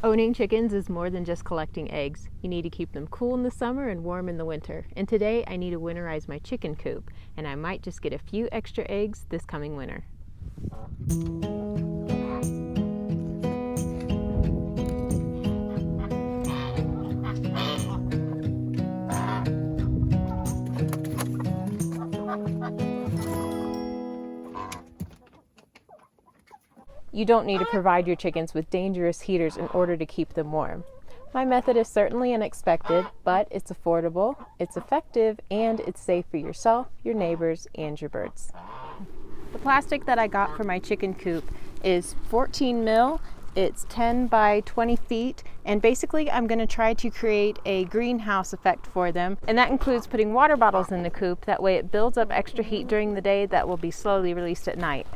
Owning chickens is more than just collecting eggs. You need to keep them cool in the summer and warm in the winter. And today I need to winterize my chicken coop, and I might just get a few extra eggs this coming winter. You don't need to provide your chickens with dangerous heaters in order to keep them warm. My method is certainly unexpected, but it's affordable, it's effective, and it's safe for yourself, your neighbors, and your birds. The plastic that I got for my chicken coop is 14 mil. It's 10 by 20 feet, and basically I'm going to try to create a greenhouse effect for them, and that includes putting water bottles in the coop. That way it builds up extra heat during the day that will be slowly released at night.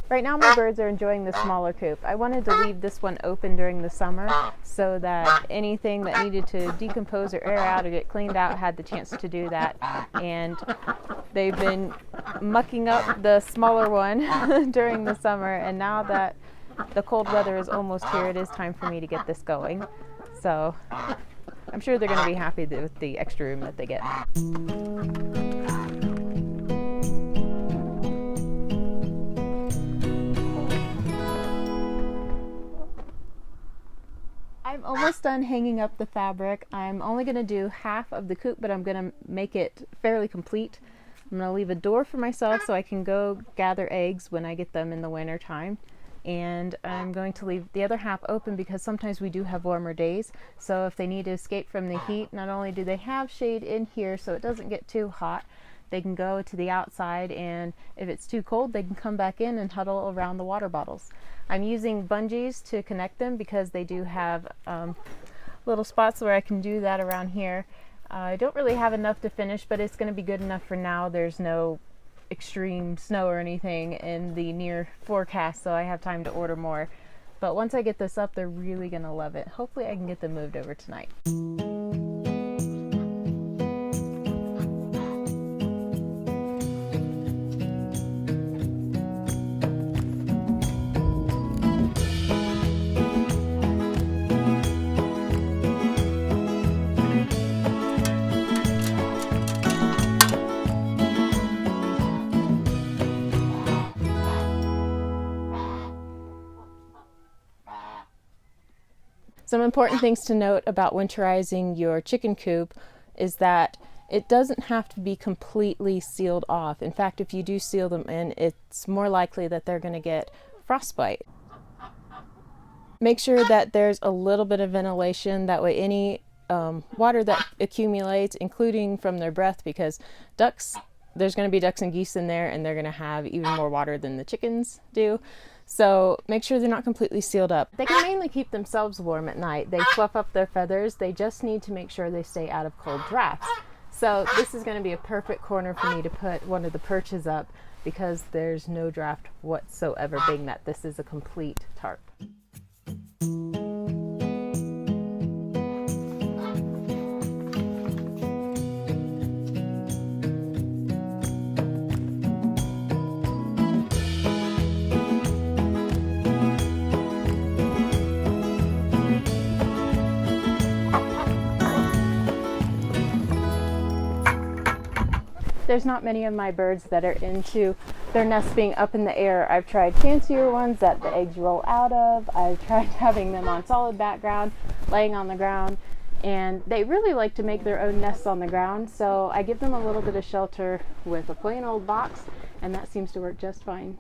Right now my birds are enjoying the smaller coop. I wanted to leave this one open during the summer so that anything that needed to decompose or air out or get cleaned out had the chance to do that. And they've been mucking up the smaller one during the summer, and now that the cold weather is almost here, it is time for me to get this going. So I'm sure they're going to be happy with the extra room that they get. I'm almost done hanging up the fabric. I'm only going to do half of the coop, but I'm going to make it fairly complete. I'm going to leave a door for myself so I can go gather eggs when I get them in the winter time. And I'm going to leave the other half open because sometimes we do have warmer days. So if they need to escape from the heat, not only do they have shade in here so it doesn't get too hot, they can go to the outside, and if it's too cold, they can come back in and huddle around the water bottles. I'm using bungees to connect them because they do have little spots where I can do that around here. I don't really have enough to finish, but it's going to be good enough for now. There's no extreme snow or anything in the near forecast, so I have time to order more. But once I get this up, they're really going to love it. Hopefully I can get them moved over tonight. Some important things to note about winterizing your chicken coop is that it doesn't have to be completely sealed off. In fact, if you do seal them in, it's more likely that they're going to get frostbite. Make sure that there's a little bit of ventilation, that way any water that accumulates, including from their breath, because there's going to be ducks and geese in there, and they're going to have even more water than the chickens do. So make sure they're not completely sealed up. They can mainly keep themselves warm at night. They fluff up their feathers. They just need to make sure they stay out of cold drafts. So this is going to be a perfect corner for me to put one of the perches up because there's no draft whatsoever, being that this is a complete tarp. There's not many of my birds that are into their nests being up in the air. I've tried fancier ones that the eggs roll out of. I've tried having them on solid background, laying on the ground, and they really like to make their own nests on the ground. So I give them a little bit of shelter with a plain old box, and that seems to work just fine.